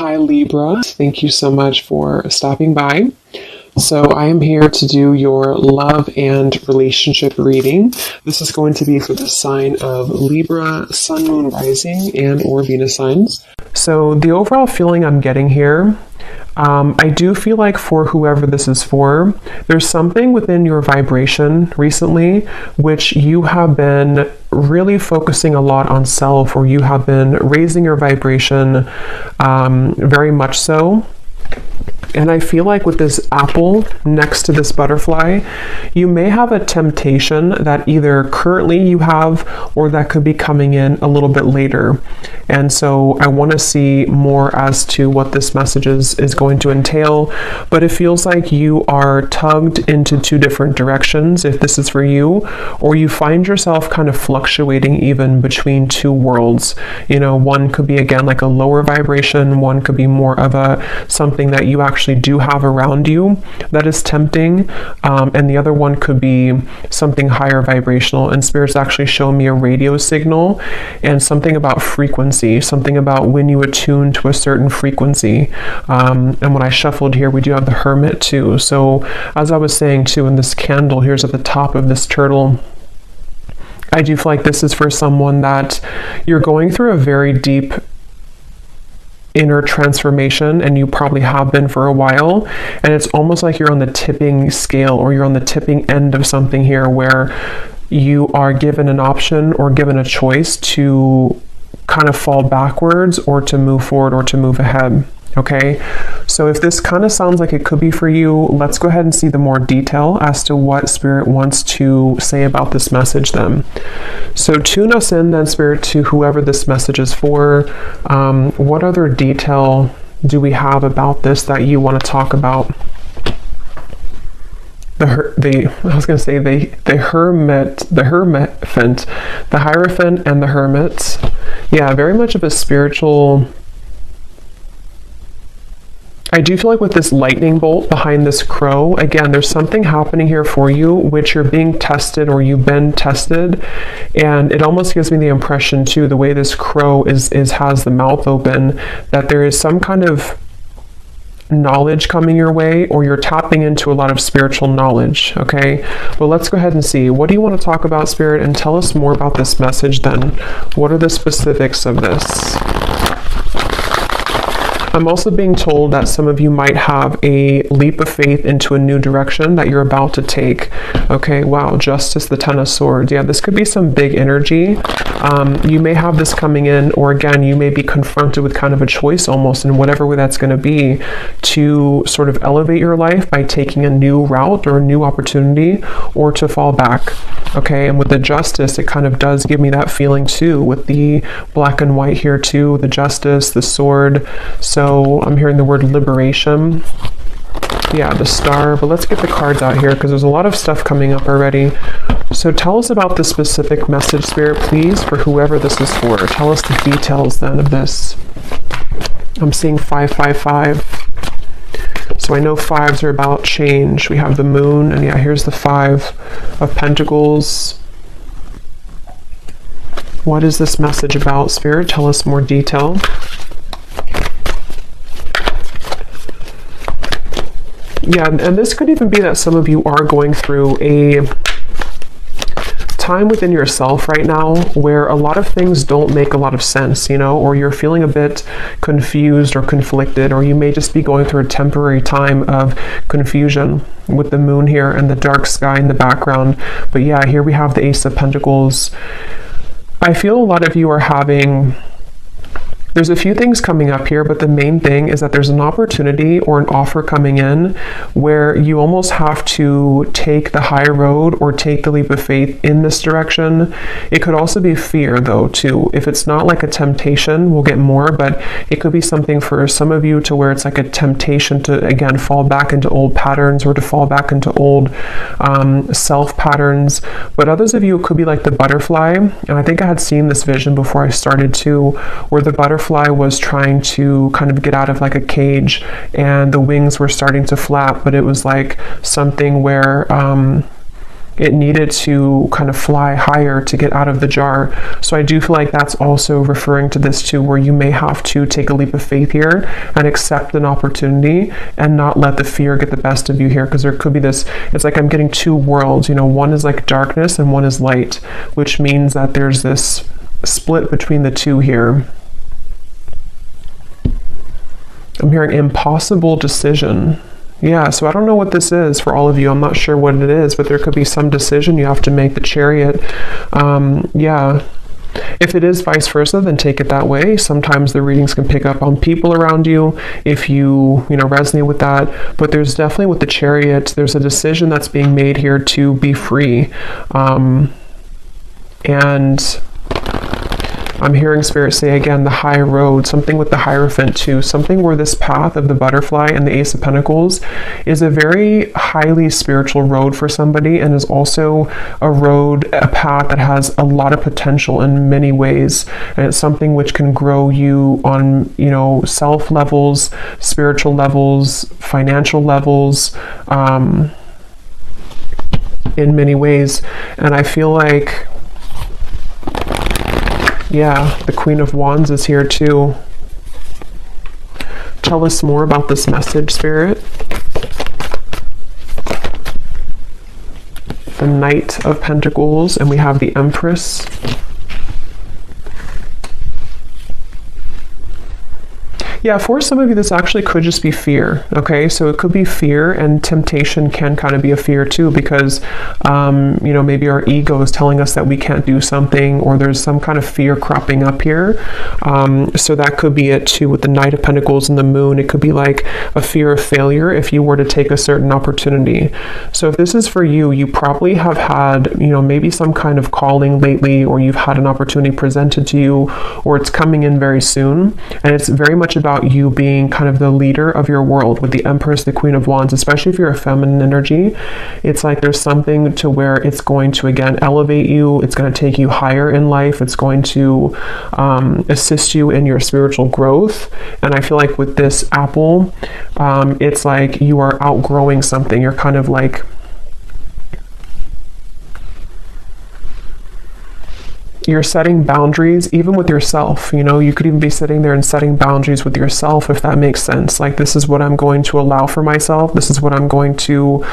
Hi Libra, thank you so much for stopping by. So I am here to do your love and relationship reading. This is going to be for the sign of Libra, Sun, Moon, Rising, and or Venus signs. So the overall feeling I'm getting here, I do feel like for whoever this is for, there's something within your vibration recently which you have been really focusing a lot on self, or you have been raising your vibration very much so. And I feel like with this apple next to this butterfly, you may have a temptation that either currently you have or that could be coming in a little bit later. And so I want to see more as to what this message is going to entail. But it feels like you are tugged into two different directions if this is for you, or you find yourself kind of fluctuating even between two worlds. You know, one could be again like a lower vibration, one could be more of a something that you actually do have around you that is tempting, and the other one could be something higher vibrational. And Spirit's actually shown me a radio signal and something about frequency, something about when you attune to a certain frequency. And when I shuffled here, we do have the Hermit too. So as I was saying too, in this candle here's at the top of this turtle, I do feel like this is for someone that you're going through a very deep inner transformation, and you probably have been for a while, and it's almost like you're on the tipping scale, or you're on the tipping end of something here where you are given an option or given a choice to kind of fall backwards or to move forward or to move ahead. Okay, so if this kind of sounds like it could be for you, let's go ahead and see the more detail as to what Spirit wants to say about this message then. So tune us in then, Spirit, to whoever this message is for. What other detail do we have about this that you want to talk about? The Hierophant and the Hermit. Yeah, very much of a spiritual. I do feel like with this lightning bolt behind this crow, again, there's something happening here for you, which you're being tested, or you've been tested. And it almost gives me the impression too, the way this crow has the mouth open, that there is some kind of knowledge coming your way, or you're tapping into a lot of spiritual knowledge. Okay, well, let's go ahead and see. What do you want to talk about, Spirit? And tell us more about this message then. What are the specifics of this? I'm also being told that some of you might have a leap of faith into a new direction that you're about to take. Okay, wow, Justice, the Ten of Swords. Yeah, this could be some big energy. You may have this coming in, or again, you may be confronted with kind of a choice almost, in whatever way that's going to be, to sort of elevate your life by taking a new route or a new opportunity, or to fall back. Okay, and with the Justice, it kind of does give me that feeling too, with the black and white here too, the Justice, the Sword. So I'm hearing the word liberation. Yeah, the Star. But let's get the cards out here, because there's a lot of stuff coming up already. So tell us about the specific message, Spirit, please, for whoever this is for. Tell us the details then of this. I'm seeing 555. So I know fives are about change. We have the Moon, and yeah, here's the Five of Pentacles. What is this message about, Spirit? Tell us more detail. Yeah, and this could even be that some of you are going through a time within yourself right now where a lot of things don't make a lot of sense, you know, or you're feeling a bit confused or conflicted, or you may just be going through a temporary time of confusion with the Moon here and the dark sky in the background. But yeah, here we have the Ace of Pentacles. I feel a lot of you are having... There's a few things coming up here, but the main thing is that there's an opportunity or an offer coming in where you almost have to take the high road or take the leap of faith in this direction. It could also be fear though too. If it's not like a temptation, we'll get more, but it could be something for some of you to where it's like a temptation to, again, fall back into old patterns, or to fall back into old self patterns. But others of you, it could be like the butterfly. And I think I had seen this vision before I started too, where the butterfly was trying to kind of get out of like a cage, and the wings were starting to flap, but it was like something where it needed to kind of fly higher to get out of the jar. So I do feel like that's also referring to this too, where you may have to take a leap of faith here and accept an opportunity and not let the fear get the best of you here, because there could be this, it's like I'm getting two worlds, you know, one is like darkness and one is light, which means that there's this split between the two here. I'm hearing impossible decision. Yeah, so I don't know what this is for all of you. I'm not sure what it is, but there could be some decision you have to make, the Chariot. Yeah. If it is vice versa, then take it that way. Sometimes the readings can pick up on people around you if you resonate with that. But there's definitely with the Chariot, there's a decision that's being made here to be free. And I'm hearing Spirit say again, the high road, something with the Hierophant too, something where this path of the butterfly and the Ace of Pentacles is a very highly spiritual road for somebody, and is also a road, a path that has a lot of potential in many ways. And it's something which can grow you on, self levels, spiritual levels, financial levels, in many ways. And I feel like, yeah, the Queen of Wands is here too. Tell us more about this message, Spirit. The Knight of Pentacles, and we have the Empress. Yeah, for some of you, this actually could just be fear, okay? So it could be fear, and temptation can kind of be a fear too, because, maybe our ego is telling us that we can't do something, or there's some kind of fear cropping up here. So that could be it too with the Knight of Pentacles and the Moon. It could be like a fear of failure if you were to take a certain opportunity. So if this is for you, you probably have had, maybe some kind of calling lately, or you've had an opportunity presented to you, or it's coming in very soon. And it's very much about you being kind of the leader of your world with the Empress, the Queen of Wands, especially if you're a feminine energy. It's like there's something to where it's going to, again, elevate you. It's going to take you higher in life. It's going to assist you in your spiritual growth. And I feel like with this apple, it's like you are outgrowing something. You're kind of like, you're setting boundaries even with yourself. You could even be sitting there and setting boundaries with yourself, if that makes sense. Like, this is what I'm going to allow for myself. This is what I'm going to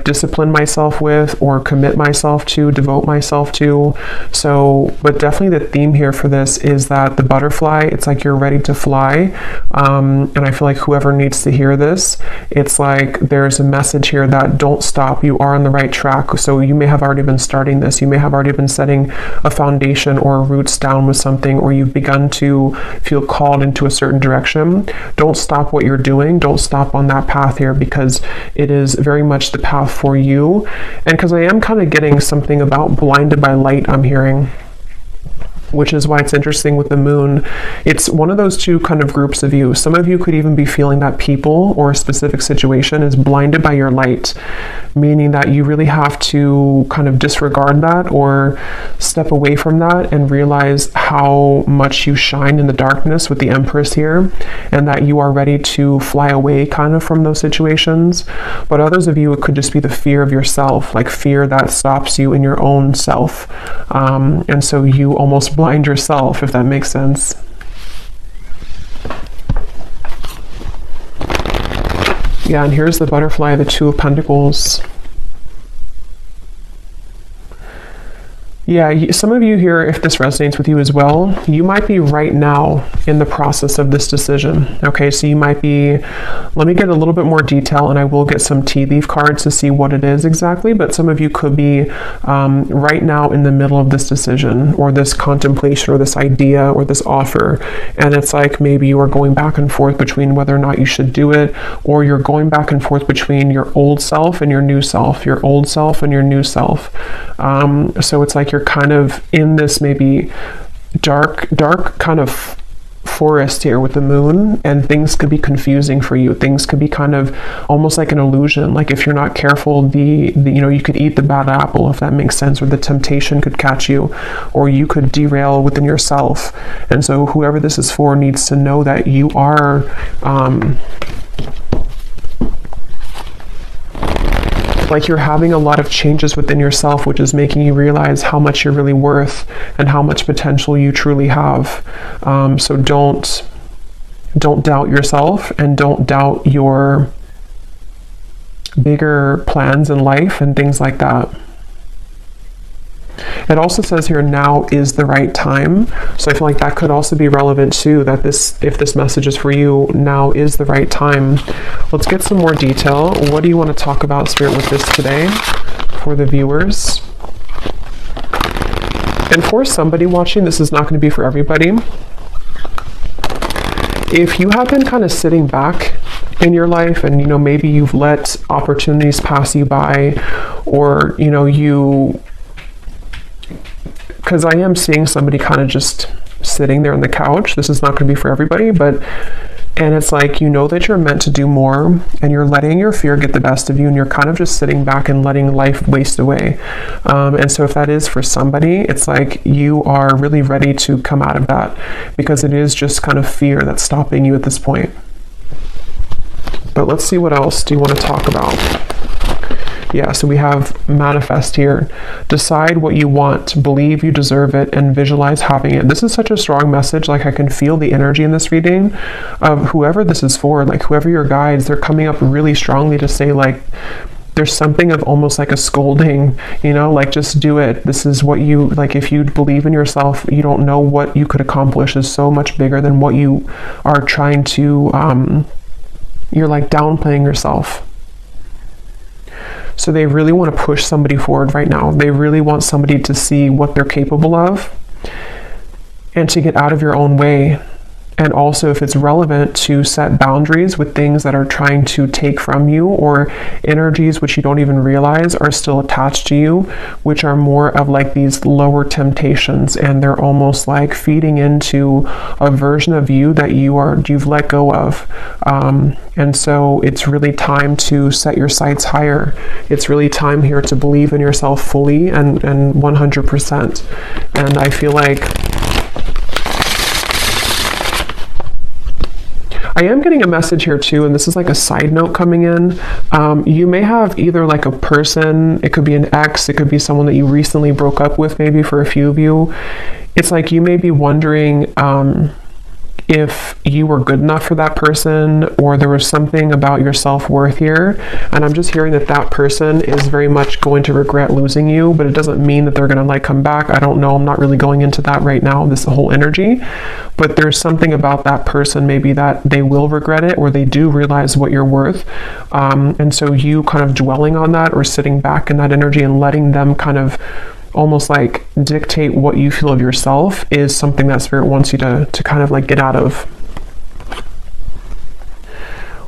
discipline myself with, or commit myself to, devote myself to. So, but definitely the theme here for this is that the butterfly, it's like you're ready to fly. And I feel like whoever needs to hear this, it's like there's a message here that don't stop. You are on the right track. So you may have already been starting this. You may have already been setting a foundation or roots down with something, or you've begun to feel called into a certain direction. Don't stop what you're doing. Don't stop on that path here, because it is very much the path for you. And because I am kind of getting something about blinded by light, I'm hearing, which is why it's interesting with the Moon. It's one of those two kind of groups of you. Some of you could even be feeling that people or a specific situation is blinded by your light, meaning that you really have to kind of disregard that or step away from that and realize how much you shine in the darkness with the Empress here, and that you are ready to fly away kind of from those situations. But others of you, it could just be the fear of yourself, like fear that stops you in your own self. And so you almost blind yourself, if that makes sense. Yeah, and here's the butterfly, the Two of Pentacles. Yeah, some of you here, if this resonates with you as well, you might be right now in the process of this decision. Okay, so you might be, let me get a little bit more detail, and I will get some tea leaf cards to see what it is exactly, but some of you could be right now in the middle of this decision, or this contemplation, or this idea, or this offer. And it's like maybe you are going back and forth between whether or not you should do it, or you're going back and forth between your old self and your new self, your old self and your new self. So it's like you're kind of in this maybe dark kind of forest here with the Moon, and things could be confusing for you. Things could be kind of almost like an illusion. Like if you're not careful, you could eat the bad apple, if that makes sense, or the temptation could catch you, or you could derail within yourself. And so whoever this is for needs to know that you are like you're having a lot of changes within yourself, which is making you realize how much you're really worth and how much potential you truly have. So don't doubt yourself, and don't doubt your bigger plans in life and things like that. It also says here, now is the right time. So I feel like that could also be relevant too, that if this message is for you, now is the right time. Let's get some more detail. What do you want to talk about, Spirit, with this today for the viewers? And for somebody watching, this is not going to be for everybody. If you have been kind of sitting back in your life and, maybe you've let opportunities pass you by, or, because I am seeing somebody kind of just sitting there on the couch. This is not going to be for everybody, and it's like, that you're meant to do more, and you're letting your fear get the best of you, and you're kind of just sitting back and letting life waste away. And so if that is for somebody, it's like you are really ready to come out of that, because it is just kind of fear that's stopping you at this point. But let's see, what else do you want to talk about? Yeah, so we have manifest here. Decide what you want, believe you deserve it, and visualize having it. This is such a strong message. Like, I can feel the energy in this reading of whoever this is for, like whoever your guides, they're coming up really strongly to say, like, there's something of almost like a scolding, like, just do it. This is what you, like, if you believe in yourself, you don't know what you could accomplish is so much bigger than what you are trying to, you're like downplaying yourself. So they really want to push somebody forward right now. They really want somebody to see what they're capable of and to get out of your own way. And also, if it's relevant, to set boundaries with things that are trying to take from you, or energies which you don't even realize are still attached to you, which are more of like these lower temptations, and they're almost like feeding into a version of you that you've let go of. And so it's really time to set your sights higher. It's really time here to believe in yourself fully and 100%. And I feel like I am getting a message here too, and this is like a side note coming in. You may have either like a person, it could be an ex, it could be someone that you recently broke up with, maybe for a few of you. It's like you may be wondering if you were good enough for that person, or there was something about your self-worth here. And I'm just hearing that that person is very much going to regret losing you, but it doesn't mean that they're going to like come back. I don't know. I'm not really going into that right now, this whole energy, but there's something about that person, maybe that they will regret it, or they do realize what you're worth. And so you kind of dwelling on that, or sitting back in that energy and letting them kind of almost like dictate what you feel of yourself, is something that Spirit wants you to kind of like get out of.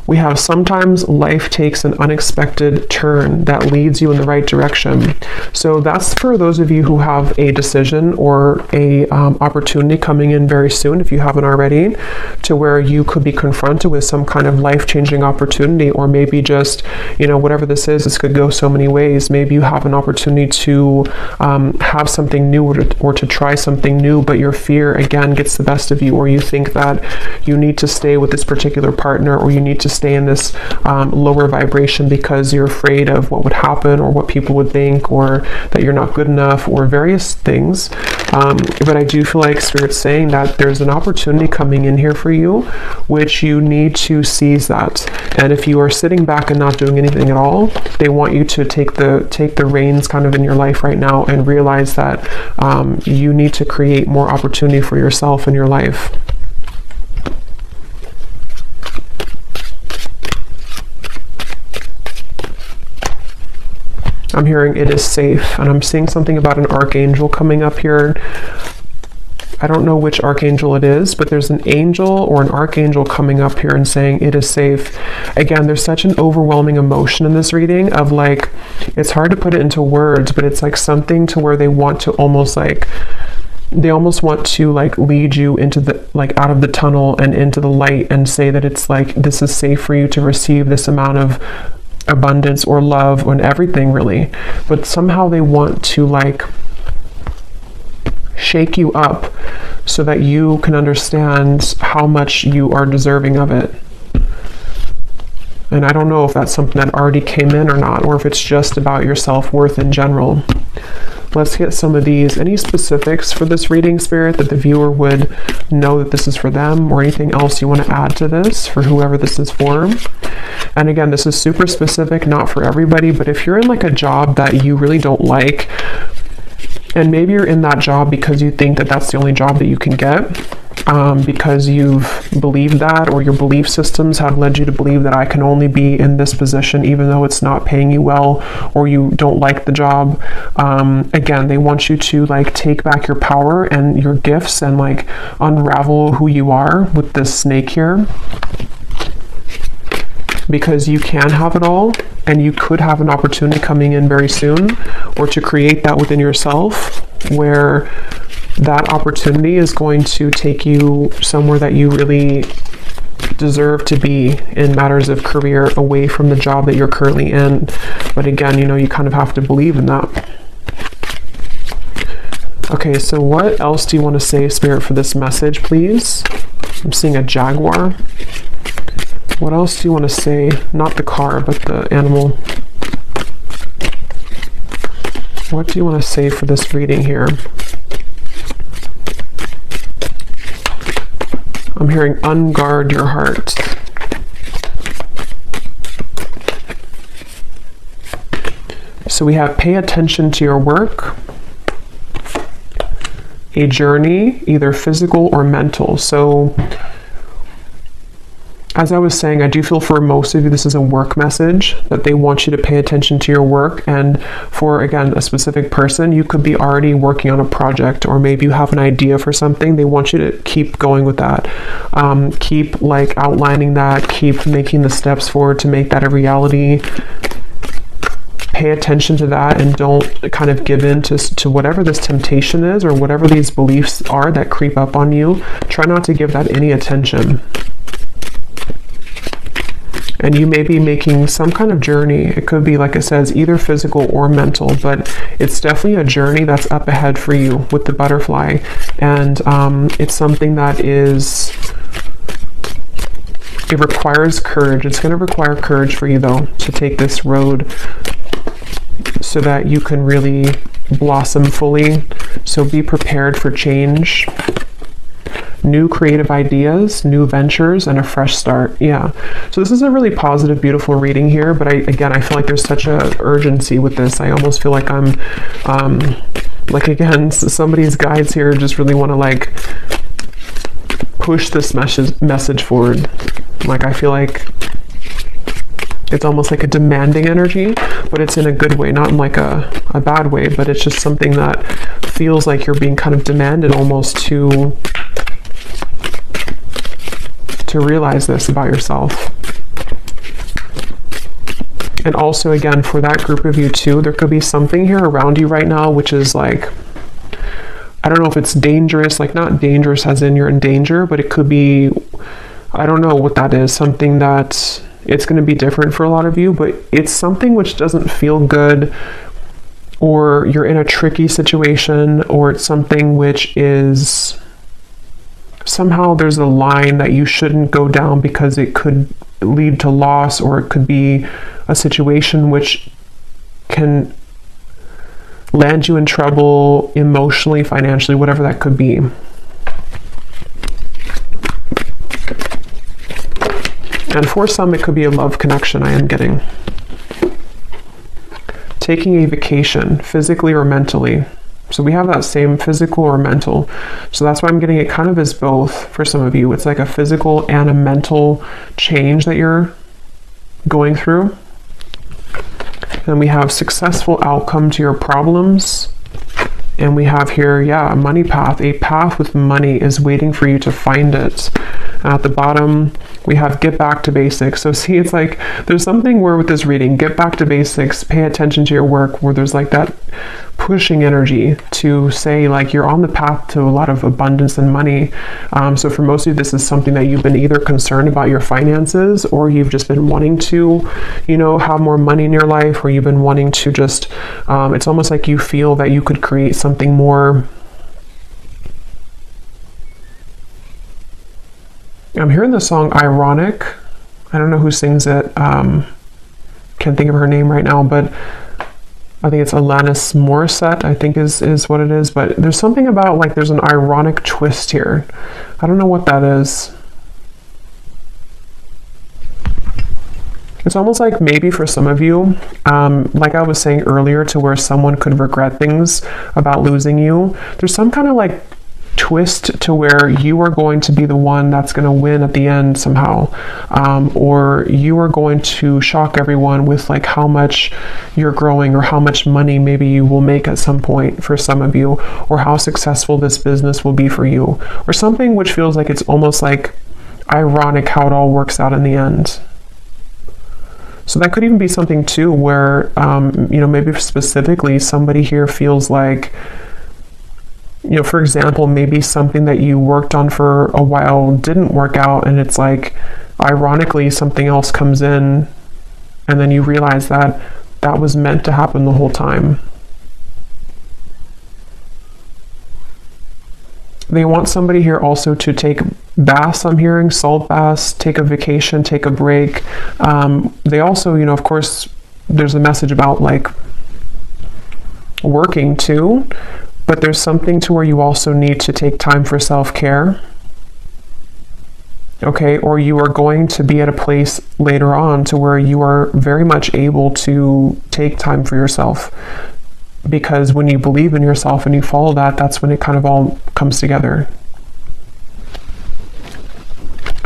We have, sometimes life takes an unexpected turn that leads you in the right direction. So that's for those of you who have a decision or a opportunity coming in very soon, if you haven't already, to where you could be confronted with some kind of life-changing opportunity, or maybe just, whatever this is, this could go so many ways. Maybe you have an opportunity to have something new, or to try something new, but your fear again gets the best of you, or you think that you need to stay with this particular partner, or you need to stay in this lower vibration because you're afraid of what would happen, or what people would think, or that you're not good enough, or various things. But I do feel like Spirit's saying that there's an opportunity coming in here for you, which you need to seize that. And if you are sitting back and not doing anything at all, they want you to take the reins kind of in your life right now, and realize that you need to create more opportunity for yourself in your life. I'm hearing it is safe, and I'm seeing something about an archangel coming up here. I don't know which archangel it is, but there's an angel or an archangel coming up here and saying it is safe. Again, there's such an overwhelming emotion in this reading of like, it's hard to put it into words, but it's like something to where they want to almost like, they almost want to like lead you into the, like out of the tunnel and into the light, and say that it's like, this is safe for you to receive this amount of abundance or love and everything, really. But somehow they want to like shake you up so that you can understand how much you are deserving of it. And I don't know if that's something that already came in or not, or if it's just about your self-worth in general. Let's get some of these. Any specifics for this reading, Spirit, that the viewer would know that this is for them, or anything else you want to add to this for whoever this is for? And again, this is super specific, not for everybody, but if you're in like a job that you really don't like, and maybe you're in that job because you think that that's the only job that you can get, because you've believed that, or your belief systems have led you to believe that I can only be in this position even though it's not paying you well, or you don't like the job. Again, they want you to like take back your power and your gifts and like unravel who you are with this snake here, because you can have it all, and you could have an opportunity coming in very soon, or to create that within yourself where that opportunity is going to take you somewhere that you really deserve to be in matters of career, away from the job that you're currently in. But again, you know, you kind of have to believe in that. Okay, so what else do you want to say, Spirit, for this message, please? I'm seeing a jaguar. What else do you want to say? Not the car, but the animal. What do you want to say for this reading here? I'm hearing unguard your heart. So we have pay attention to your work, a journey, either physical or mental. So as I was saying, I do feel for most of you this is a work message, that they want you to pay attention to your work. And for, again, a specific person, you could be already working on a project, or maybe you have an idea for something. They want you to keep going with that. Keep like outlining that, keep making the steps forward to make that a reality. Pay attention to that, and don't kind of give in to whatever this temptation is, or whatever these beliefs are that creep up on you. Try not to give that any attention. And you may be making some kind of journey. It could be, like it says, either physical or mental, but it's definitely a journey that's up ahead for you with the butterfly. And it's something that it requires courage. It's going to require courage for you, though, to take this road so that you can really blossom fully. So be prepared for change. New creative ideas, new ventures, and a fresh start. Yeah. So this is a really positive, beautiful reading here. But I feel like there's such a urgency with this. I almost feel like I'm, like, again, somebody's guides here just really want to like push this message forward. Like, I feel like it's almost like a demanding energy, but it's in a good way, not in like a bad way, but it's just something that feels like you're being kind of demanded almost to realize this about yourself. And also, again, for that group of you too, there could be something here around you right now which is like, I don't know if it's dangerous, like not dangerous as in you're in danger, but it could be, I don't know what that is, something that it's going to be different for a lot of you, but it's something which doesn't feel good, or you're in a tricky situation, or it's something which is somehow there's a line that you shouldn't go down because it could lead to loss, or it could be a situation which can land you in trouble emotionally, financially, whatever that could be. And for some, it could be a love connection, I am getting. Taking a vacation, physically or mentally. So we have that same physical or mental. So that's why I'm getting it kind of as both for some of you. It's like a physical and a mental change that you're going through. And we have successful outcome to your problems. And we have here, yeah, a money path. A path with money is waiting for you to find it. And at the bottom, we have get back to basics. So see, it's like there's something where with this reading, get back to basics, pay attention to your work, where there's like that pushing energy to say like you're on the path to a lot of abundance and money. So for most of you, this is something that you've been either concerned about your finances, or you've just been wanting to, you know, have more money in your life, or you've been wanting to just, it's almost like you feel that you could create something more. I'm hearing the song Ironic. I don't know who sings it. Can't think of her name right now, but I think it's Alanis Morissette, I think is what it is. But there's something about like there's an ironic twist here. I don't know what that is. It's almost like maybe for some of you, like I was saying earlier, to where someone could regret things about losing you. There's some kind of like twist to where you are going to be the one that's going to win at the end somehow, or you are going to shock everyone with like how much you're growing, or how much money maybe you will make at some point for some of you, or how successful this business will be for you, or something which feels like it's almost like ironic how it all works out in the end. So that could even be something too where, maybe specifically somebody here feels like, for example, maybe something that you worked on for a while didn't work out, and it's like, ironically, something else comes in, and then you realize that that was meant to happen the whole time. They want somebody here also to take baths, I'm hearing, salt baths, take a vacation, take a break. They also, of course, there's a message about like working too, but there's something to where you also need to take time for self-care. Okay, or you are going to be at a place later on to where you are very much able to take time for yourself. Because when you believe in yourself and you follow that, that's when it kind of all comes together.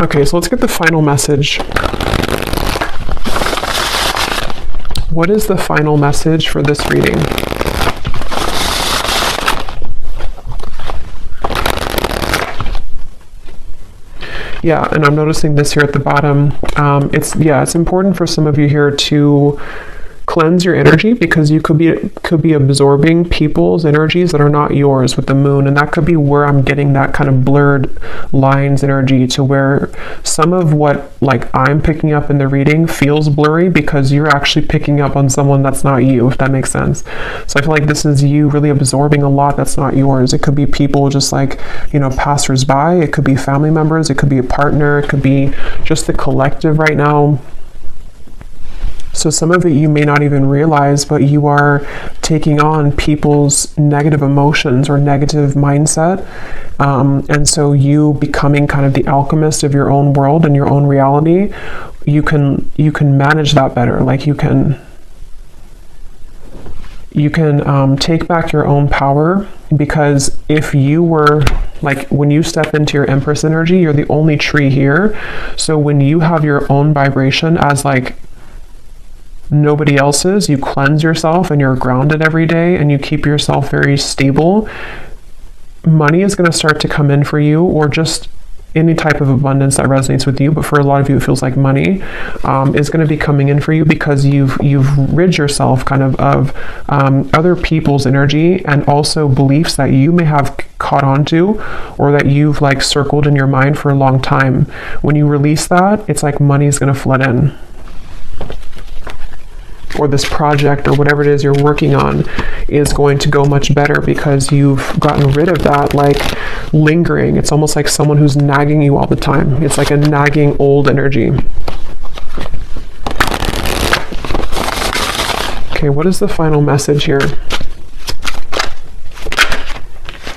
Okay, so let's get the final message. What is the final message for this reading? Yeah, and I'm noticing this here at the bottom. It's important for some of you here to cleanse your energy, because you could be absorbing people's energies that are not yours with the moon, and that could be where I'm getting that kind of blurred lines energy, to where some of what like I'm picking up in the reading feels blurry because you're actually picking up on someone that's not you, if that makes sense. So I feel like this is you really absorbing a lot that's not yours. It could be people just like, passers-by, it could be family members, it could be a partner, it could be just the collective right now. So some of it you may not even realize, but you are taking on people's negative emotions or negative mindset. And so you becoming kind of the alchemist of your own world and your own reality, you can manage that better. Like you can take back your own power, because if you were like, when you step into your Empress energy, you're the only tree here. So when you have your own vibration as like nobody else's, you cleanse yourself and you're grounded every day and you keep yourself very stable, money is going to start to come in for you, or just any type of abundance that resonates with you. But for a lot of you, it feels like money is going to be coming in for you, because you've rid yourself kind of other people's energy, and also beliefs that you may have caught on to, or that you've like circled in your mind for a long time. When you release that, it's like money is going to flood in. Or this project or whatever it is you're working on is going to go much better, because you've gotten rid of that like lingering. It's almost like someone who's nagging you all the time. It's like a nagging old energy. Okay, what is the final message here?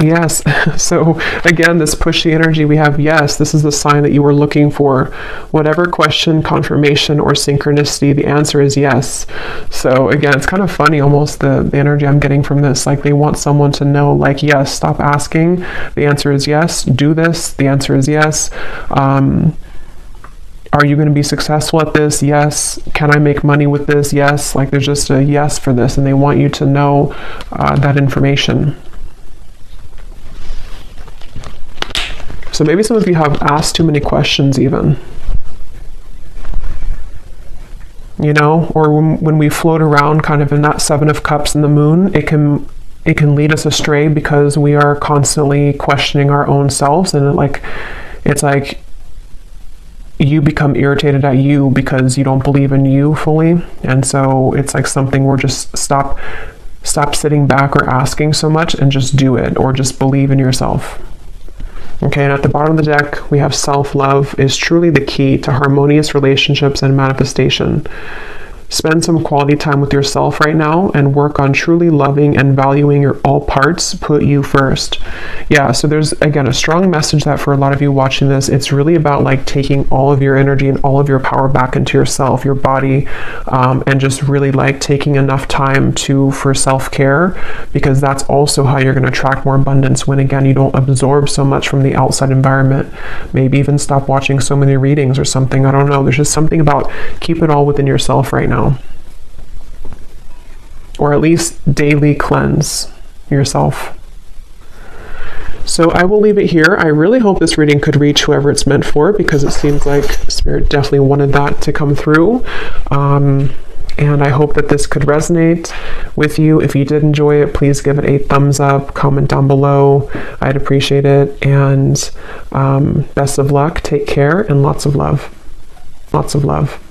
Yes. So again, this pushy energy, we have yes, this is the sign that you were looking for. Whatever question, confirmation, or synchronicity, the answer is yes. So again, it's kind of funny almost the energy I'm getting from this. Like they want someone to know, like, yes, stop asking. The answer is yes. Do this. The answer is yes. Are you going to be successful at this? Yes. Can I make money with this? Yes. Like there's just a yes for this, and they want you to know that information. So maybe some of you have asked too many questions even. Or when we float around kind of in that Seven of Cups in the moon, it can lead us astray, because we are constantly questioning our own selves, and it's like you become irritated at you because you don't believe in you fully. And so it's like something where just stop sitting back or asking so much, and just do it, or just believe in yourself. Okay, and at the bottom of the deck, we have self-love is truly the key to harmonious relationships and manifestation. Spend some quality time with yourself right now and work on truly loving and valuing your all parts. Put you first. Yeah, so there's, again, a strong message that for a lot of you watching this, it's really about like taking all of your energy and all of your power back into yourself, your body, and just really like taking enough time for self-care, because that's also how you're going to attract more abundance when, again, you don't absorb so much from the outside environment. Maybe even stop watching so many readings or something. I don't know. There's just something about keep it all within yourself right now. Or at least daily cleanse yourself. So I will leave it here. I really hope this reading could reach whoever it's meant for, because it seems like Spirit definitely wanted that to come through. And I hope that this could resonate with you. If you did enjoy it, please give it a thumbs up, comment down below. I'd appreciate it. And best of luck, take care, and lots of love. Lots of love.